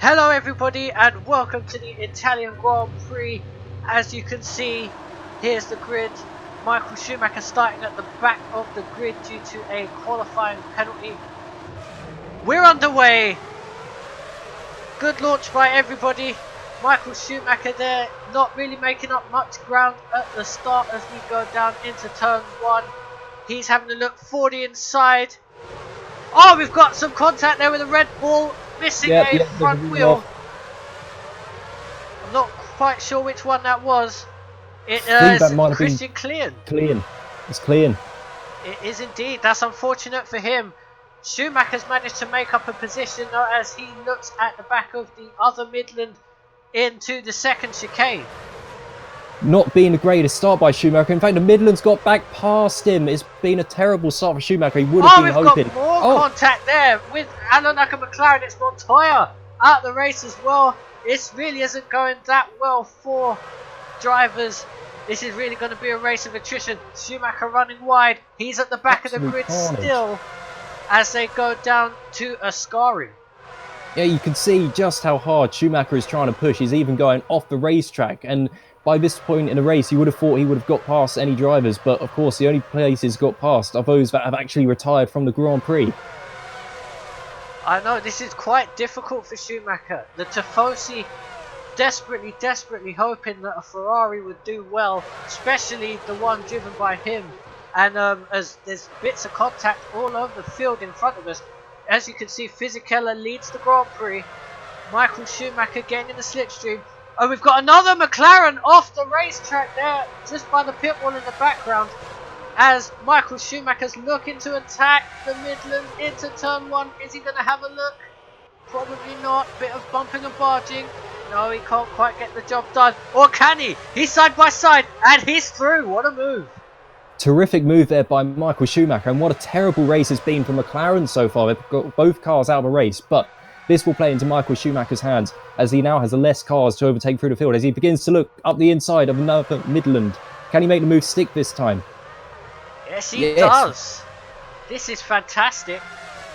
Hello everybody and welcome to the Italian Grand Prix. As you can see, here's the grid. Michael Schumacher starting at the back of the grid due to a qualifying penalty. We're underway. Good launch by everybody. Michael Schumacher there, not really making up much ground at the start as we go down into turn 1. He's having a look for the inside. Oh, we've got some contact there with a Red Bull. Missing a front wheel. I'm not quite sure which one that was. It is Christian Clean. It's Clean. It is indeed. That's unfortunate for him. Schumacher's managed to make up a position though as he looks at the back of the other Midland into the second chicane. Not being the greatest start by Schumacher. In fact, the Midlands got back past him. It's been a terrible start for Schumacher. He would have been hoping. We've got more contact there with Alonaka McLaren. It's Montoya out the race as well. This really isn't going that well for drivers. This is really going to be a race of attrition. Schumacher running wide. He's at the back of the grid still as they go down to Ascari. Yeah, you can see just how hard Schumacher is trying to push. He's even going off the racetrack, and by this point in the race, you would have thought he would have got past any drivers, but of course the only places got past are those that have actually retired from the Grand Prix. I know, this is quite difficult for Schumacher. The Tifosi desperately hoping that a Ferrari would do well, especially the one driven by him. And as there's bits of contact all over the field in front of us, as you can see, Fisichella leads the Grand Prix. Michael Schumacher getting in the slipstream. And we've got another McLaren off the racetrack there, just by the pit wall in the background, as Michael Schumacher's looking to attack the Midland into turn 1. Is he going to have a look? Probably not. Bit of bumping and barging. No, he can't quite get the job done. Or can he? He's side by side, and he's through. What a move. Terrific move there by Michael Schumacher, and what a terrible race it's been for McLaren so far. They've got both cars out of the race, but this will play into Michael Schumacher's hands as he now has less cars to overtake through the field as he begins to look up the inside of another Midland. Can he make the move stick this time? Yes, he does. This is fantastic.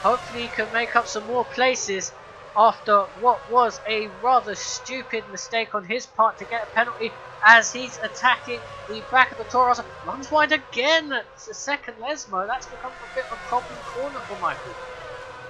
Hopefully he can make up some more places after what was a rather stupid mistake on his part to get a penalty as he's attacking the back of the Toro Rosso. Runs wide again. That's the second Lesmo. That's become a bit of a problem corner for Michael.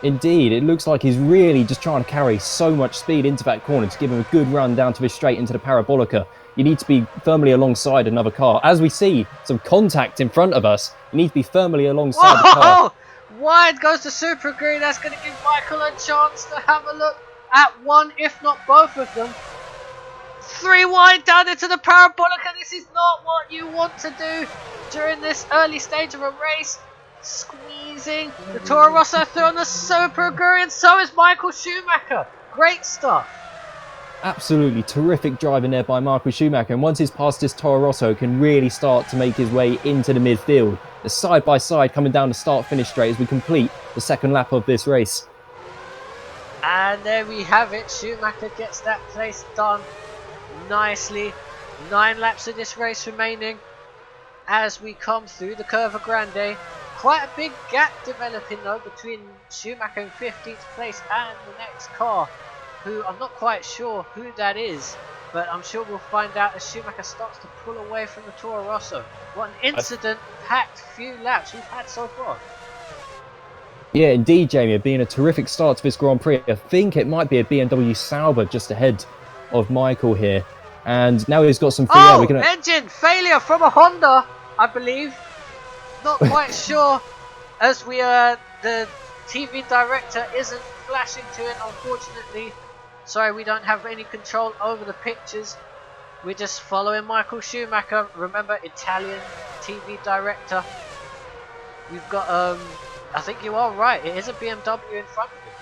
Indeed, it looks like he's really just trying to carry so much speed into that corner to give him a good run down to the straight into the Parabolica. You need to be firmly alongside another car. As we see some contact in front of us, you need to be firmly alongside the car. Wide goes the Super Green. That's going to give Michael a chance to have a look at one, if not both of them. 3 wide down into the Parabolica. This is not what you want to do during this early stage of a race. Squeezing the Toro Rosso through on the Super Green, and so is Michael Schumacher. Great stuff. Absolutely terrific driving there by Michael Schumacher, and once he's past this Toro Rosso, can really start to make his way into the midfield. The side by side coming down the start-finish straight as we complete the second lap of this race. And there we have it. Schumacher gets that place done nicely. 9 laps of this race remaining as we come through the Curva Grande. Quite a big gap developing though between Schumacher in 15th place and the next car, who I'm not quite sure who that is, but I'm sure we'll find out as Schumacher starts to pull away from the Toro Rosso. What an incident-packed few laps we've had so far. Yeah, indeed, Jamie. It being a terrific start to this Grand Prix. I think it might be a BMW Sauber just ahead of Michael here. And now he's got some free air. Engine failure from a Honda, I believe. Not quite sure as the TV director isn't flashing to it, unfortunately. Sorry, we don't have any control over the pictures. We're just following Michael Schumacher. Remember, Italian TV director. We've got, I think you are right. It is a BMW in front of him.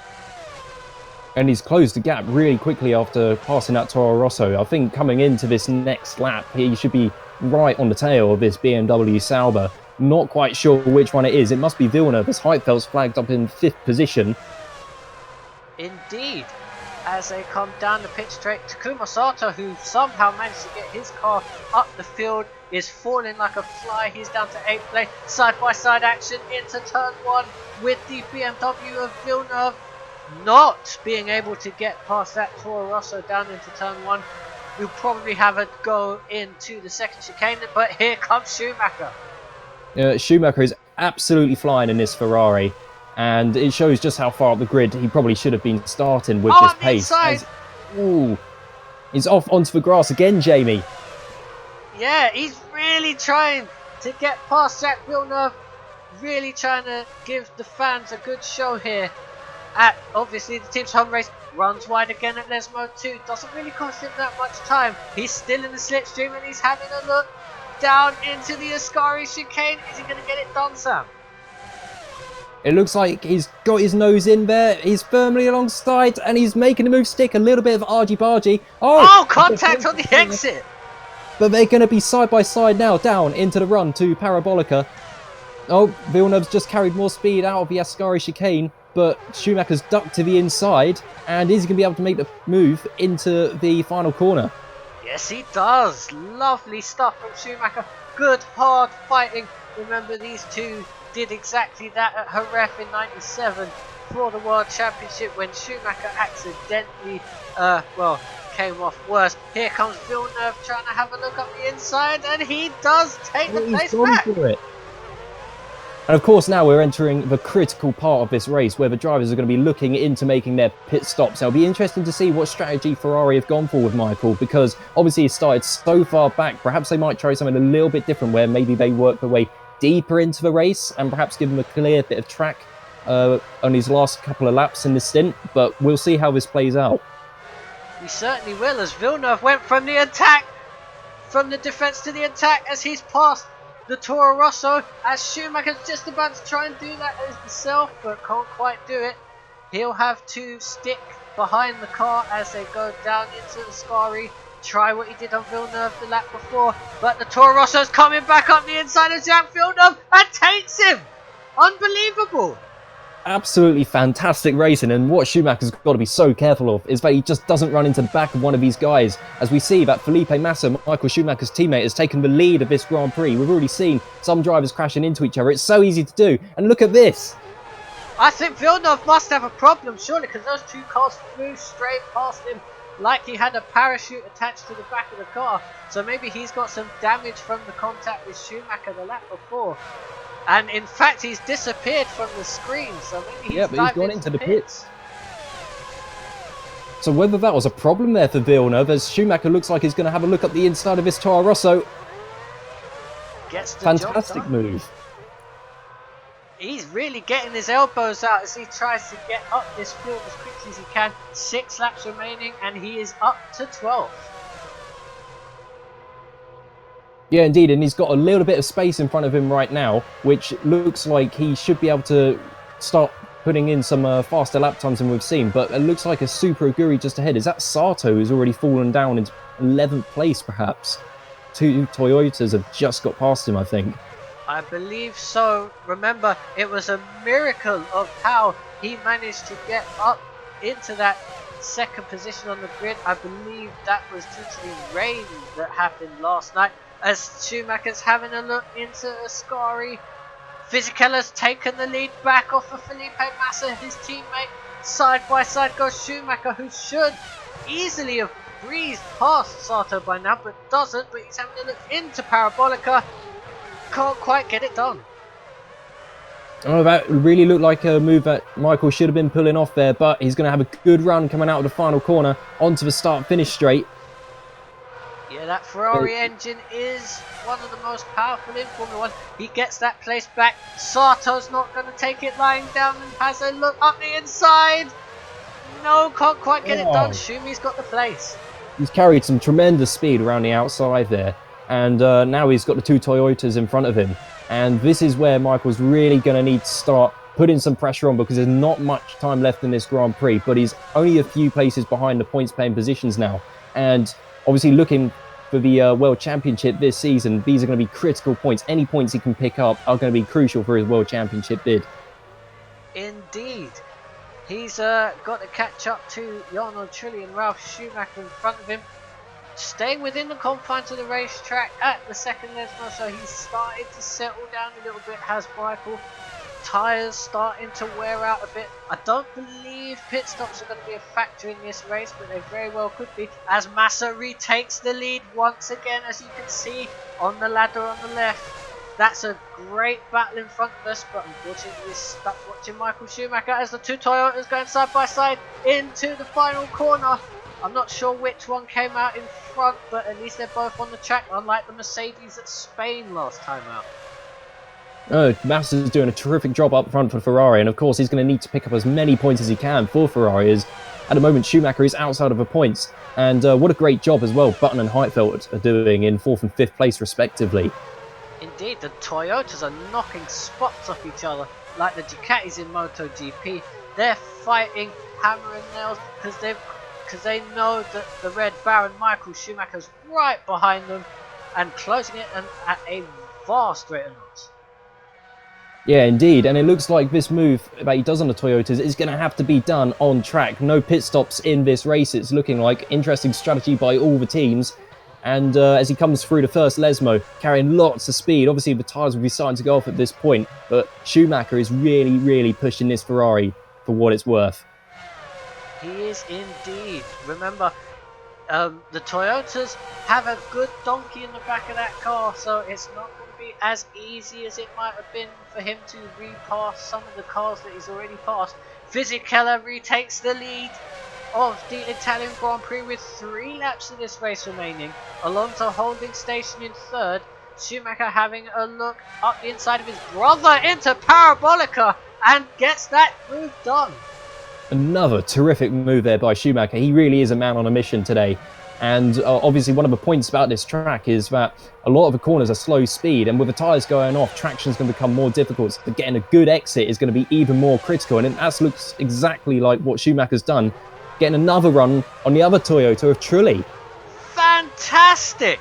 And he's closed the gap really quickly after passing that Toro Rosso. I think coming into this next lap, he should be right on the tail of this BMW Sauber. Not quite sure which one it is. It must be Villeneuve, as Heitfeld's flagged up in 5th position. Indeed. As they come down the pit straight, Takuma Sato, who somehow managed to get his car up the field, is falling like a fly. He's down to 8th place. Side by side action into turn 1 with the BMW of Villeneuve. not being able to get past that Toro Rosso down into turn 1. We'll probably have a go into the second chicane, but here comes Schumacher. Schumacher is absolutely flying in this Ferrari, and it shows just how far up the grid he probably should have been starting with this pace. Ooh, he's off onto the grass again, Jamie. Yeah, he's really trying to get past Jacques Villeneuve, really trying to give the fans a good show here. At obviously the team's home race, runs wide again at Lesmo 2, doesn't really cost him that much time. He's still in the slipstream and he's having a look down into the Ascari chicane. Is he going to get it done, Sam? It looks like he's got his nose in there. He's firmly alongside and he's making the move stick. A little bit of argy-bargy. Oh, contact on the exit! But they're going to be side by side now, down into the run to Parabolica. Oh, Villeneuve's just carried more speed out of the Ascari chicane, but Schumacher's ducked to the inside, and is he going to be able to make the move into the final corner? Yes, he does. Lovely stuff from Schumacher. Good, hard fighting. Remember, these two did exactly that at Jerez in '97 for the World Championship when Schumacher accidentally, came off worse. Here comes Villeneuve trying to have a look up the inside, and he does take the place back. And of course, now we're entering the critical part of this race where the drivers are going to be looking into making their pit stops. It'll be interesting to see what strategy Ferrari have gone for with Michael, because obviously he started so far back. Perhaps they might try something a little bit different where maybe they work their way deeper into the race and perhaps give him a clear bit of track on his last couple of laps in the stint. But we'll see how this plays out. We certainly will, as Villeneuve went from the attack, from the defence to the attack as he's passed the Toro Rosso, as Schumacher's just about to try and do that as himself, but can't quite do it. He'll have to stick behind the car as they go down into the Ascari. Try what he did on Villeneuve the lap before, but the Toro Rosso's coming back up the inside of Jacques Villeneuve and takes him! Unbelievable! Absolutely fantastic racing, and what Schumacher's got to be so careful of is that he just doesn't run into the back of one of these guys. As we see that Felipe Massa, Michael Schumacher's teammate, has taken the lead of this Grand Prix. We've already seen some drivers crashing into each other. It's so easy to do, and look at this. I think Villeneuve must have a problem, surely, because those two cars flew straight past him like he had a parachute attached to the back of the car. So maybe he's got some damage from the contact with Schumacher the lap before. And in fact, he's disappeared from the screen, so maybe he's gone into the pits. So whether that was a problem there for Villeneuve, as Schumacher looks like he's going to have a look up the inside of his Toro Rosso. Gets the fantastic move. He's really getting his elbows out as he tries to get up this field as quickly as he can. 6 laps remaining, and he is up to 12th. Yeah, indeed, and he's got a little bit of space in front of him right now, which looks like he should be able to start putting in some faster lap times than we've seen, but it looks like a Super Aguri just ahead. Is that Sato who's already fallen down into 11th place, perhaps? 2 Toyotas have just got past him, I think. I believe so. Remember, it was a miracle of how he managed to get up into that second position on the grid. I believe that was due to the rain that happened last night. As Schumacher's having a look into Ascari, Fisichella's taken the lead back off of Felipe Massa, his teammate. Side by side goes Schumacher, who should easily have breezed past Sato by now, but doesn't. But he's having a look into Parabolica. Can't quite get it done. Oh, that really looked like a move that Michael should have been pulling off there, but he's going to have a good run coming out of the final corner onto the start-finish straight. Yeah, that Ferrari engine is one of the most powerful in Formula 1. He gets that place back. Sato's not going to take it lying down and has a look up the inside. No, can't quite get it done. Schumi's got the place. He's carried some tremendous speed around the outside there. And now he's got the 2 Toyotas in front of him. And this is where Michael's really going to need to start putting some pressure on, because there's not much time left in this Grand Prix. But he's only a few places behind the points playing positions now. And obviously looking for the World Championship this season, these are going to be critical points. Any points he can pick up are going to be crucial for his World Championship bid. Indeed. He's got to catch up to Jarno Trulli and Ralf Schumacher in front of him. Staying within the confines of the racetrack at the second Lesmo, so he's started to settle down a little bit, has Michael. tyres starting to wear out a bit. I don't believe pit stops are going to be a factor in this race, but they very well could be, as Massa retakes the lead once again, as you can see on the ladder on the left. That's a great battle in front of us, but unfortunately we're stuck watching Michael Schumacher as the two Toyotas going side by side into the final corner. I'm not sure which one came out in front, but at least they're both on the track, unlike the Mercedes at Spain last time out. Massa's doing a terrific job up front for Ferrari, and of course he's going to need to pick up as many points as he can for Ferrari, as at the moment Schumacher is outside of the points. And what a great job as well Button and Heitfeld are doing in 4th and 5th place respectively. Indeed, the Toyotas are knocking spots off each other like the Ducatis in MotoGP. They're fighting hammer and nails because they know that the Red Baron Michael Schumacher's right behind them and closing it at a vast rate of knots. Yeah, indeed, and it looks like this move that he does on the Toyotas is going to have to be done on track. No pit stops in this race, it's looking like. Interesting strategy by all the teams. And as he comes through the first Lesmo, carrying lots of speed, obviously the tyres will be starting to go off at this point, but Schumacher is really, really pushing this Ferrari for what it's worth. He is indeed. Remember, the Toyotas have a good donkey in the back of that car, so it's not going to be as easy as it might have been for him to repass some of the cars that he's already passed. Fisichella retakes the lead of the Italian Grand Prix with 3 laps of this race remaining. Alonso holding station in 3rd. Schumacher having a look up the inside of his brother into Parabolica and gets that move done. Another terrific move there by Schumacher. He really is a man on a mission today. And obviously one of the points about this track is that a lot of the corners are slow speed, and with the tyres going off, traction is going to become more difficult. So getting a good exit is going to be even more critical, and that looks exactly like what Schumacher's done, getting another run on the other Toyota of Trulli. Fantastic!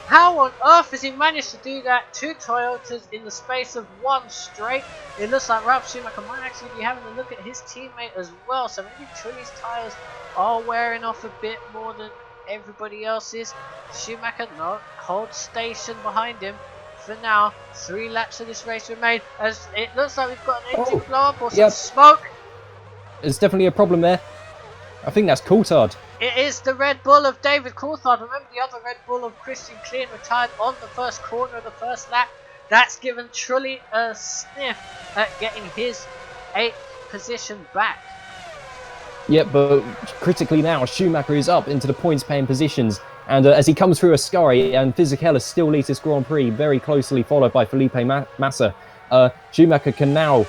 How on earth has he managed to do that? 2 Toyotas in the space of 1 straight. It looks like Ralf Schumacher might actually be having a look at his teammate as well, so maybe Trulli's tyres are wearing off a bit more than everybody else's. Schumacher, no, holds station behind him for now. 3 laps of this race remain, as it looks like we've got an engine blow up or some smoke. There's definitely a problem there. I think that's Coulthard. It is the Red Bull of David Coulthard. Remember, the other Red Bull of Christian Klein retired on the first corner of the first lap. That's given Trulli a sniff at getting his 8th position back. Yep, but critically now, Schumacher is up into the points-paying positions. And as he comes through Ascari, and Fisichella still leads this Grand Prix, very closely followed by Felipe Massa, Schumacher can now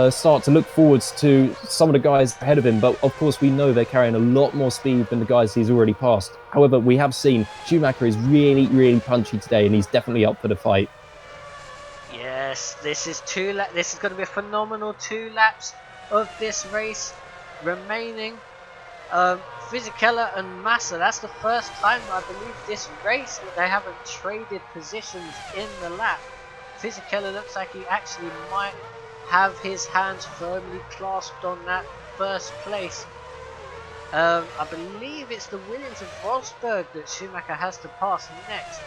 start to look forwards to some of the guys ahead of him, but of course we know they're carrying a lot more speed than the guys he's already passed. However, we have seen Schumacher is really, really punchy today, and he's definitely up for the fight. Yes, this is this is going to be a phenomenal 2 laps of this race remaining. Fisichella and Massa, that's the first time I believe this race that they haven't traded positions in the lap. Fisichella looks like he actually might have his hands firmly clasped on that first place. I believe it's the Williams of Rosberg that Schumacher has to pass next.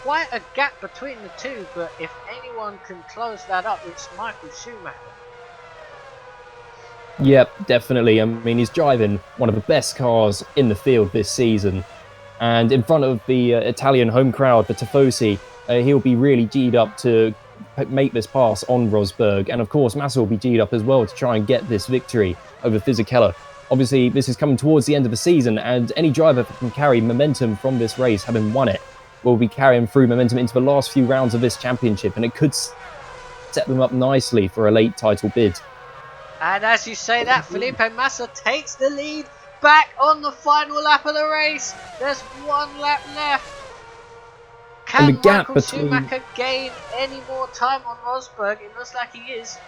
Quite a gap between the two, but if anyone can close that up, it's Michael Schumacher. Yep, definitely. I mean, he's driving one of the best cars in the field this season. And in front of the Italian home crowd, the Tifosi, he'll be really G'd up to make this pass on Rosberg. And of course, Massa will be G'd up as well to try and get this victory over Fisichella. Obviously, this is coming towards the end of the season, and any driver that can carry momentum from this race, having won it, will be carrying through momentum into the last few rounds of this championship, and it could set them up nicely for a late title bid. And as you say that, Felipe Massa takes the lead back on the final lap of the race. There's 1 lap left. Can Michael Schumacher gain any more time on Rosberg? It looks like he is.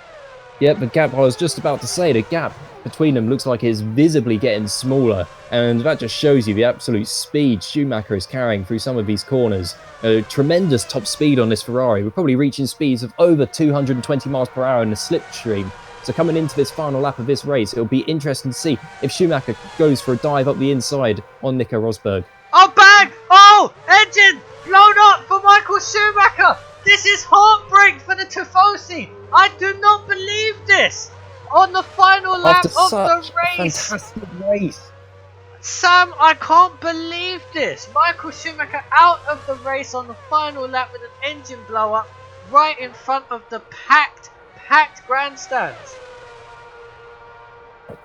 Yep, the gap, I was just about to say, the gap between them looks like it's visibly getting smaller, and that just shows you the absolute speed Schumacher is carrying through some of these corners. Tremendous top speed on this Ferrari. We're probably reaching speeds of over 220 miles per hour in the slipstream. So coming into this final lap of this race, it'll be interesting to see if Schumacher goes for a dive up the inside on Nico Rosberg. Oh, bang! Oh, engine blown up for Michael Schumacher! This is heartbreak for the Tifosi! I do not believe this on the final lap After of such the a race. fantastic race. Sam, I can't believe this. Michael Schumacher out of the race on the final lap with an engine blow up right in front of the packed grandstands.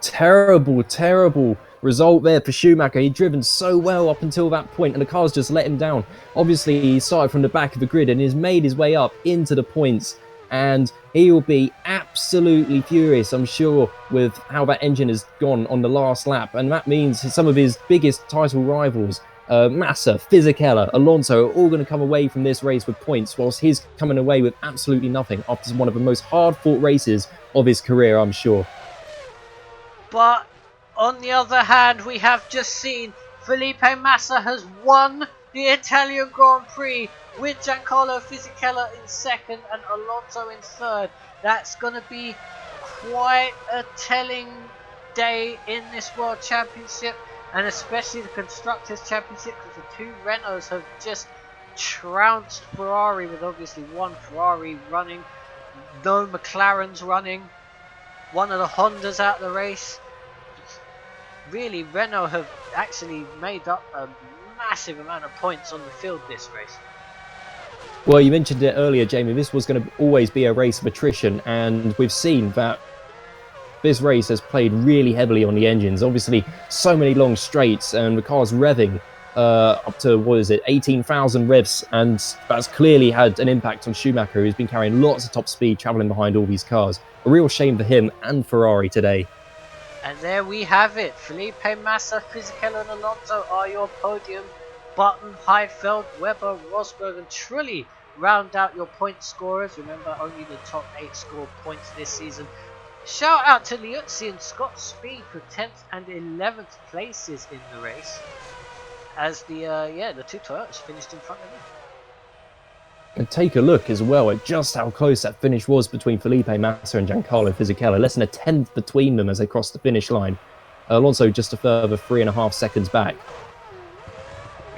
Terrible, terrible result there for Schumacher. He'd driven so well up until that point and the cars just let him down. Obviously, he started from the back of the grid and has made his way up into the points. And he will be absolutely furious, I'm sure, with how that engine has gone on the last lap. And that means some of his biggest title rivals, Massa, Fisichella, Alonso, are all going to come away from this race with points, whilst he's coming away with absolutely nothing after one of the most hard-fought races of his career, I'm sure. But on the other hand, we have just seen Felipe Massa has won the Italian Grand Prix with Giancarlo Fisichella in second and Alonso in third. That's going to be quite a telling day in this World Championship, and especially the Constructors' Championship, because the two Renaults have just trounced Ferrari, with obviously one Ferrari running, no McLarens running, one of the Hondas out of the race. Really, Renault have actually made up a massive amount of points on the field this race. Well, you mentioned it earlier, Jamie. This was going to always be a race of attrition, and we've seen that this race has played really heavily on the engines. Obviously, so many long straights, and the car's revving up to, 18,000 revs, and that's clearly had an impact on Schumacher, who's been carrying lots of top speed, travelling behind all these cars. A real shame for him and Ferrari today. And there we have it. Felipe Massa, Fisichella and Alonso are your podium. Button, Heidfeld, Webber, Rosberg and Trulli round out your point scorers. Remember, only the top 8 score points this season. Shout out to Liuzzi and Scott Speed for 10th and 11th places in the race, as the two Toyotas finished in front of them. And take a look as well at just how close that finish was between Felipe Massa and Giancarlo Fisichella. Less than a tenth between them as they crossed the finish line. Alonso just a further 3.5 seconds back.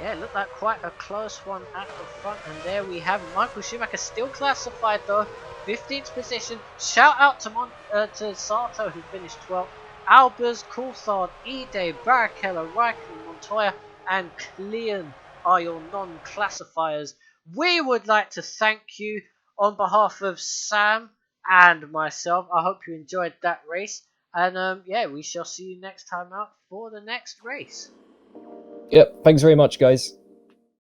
Yeah, it looked like quite a close one at the front. And there we have Michael Schumacher still classified though. 15th position. Shout out to Sato, who finished 12th. Albers, Coulthard, Ide, Barrichello, Raikkonen, Montoya and Klein are your non-classifiers. We would like to thank you on behalf of Sam and myself. I hope you enjoyed that race. And we shall see you next time out for the next race. Yep, thanks very much, guys.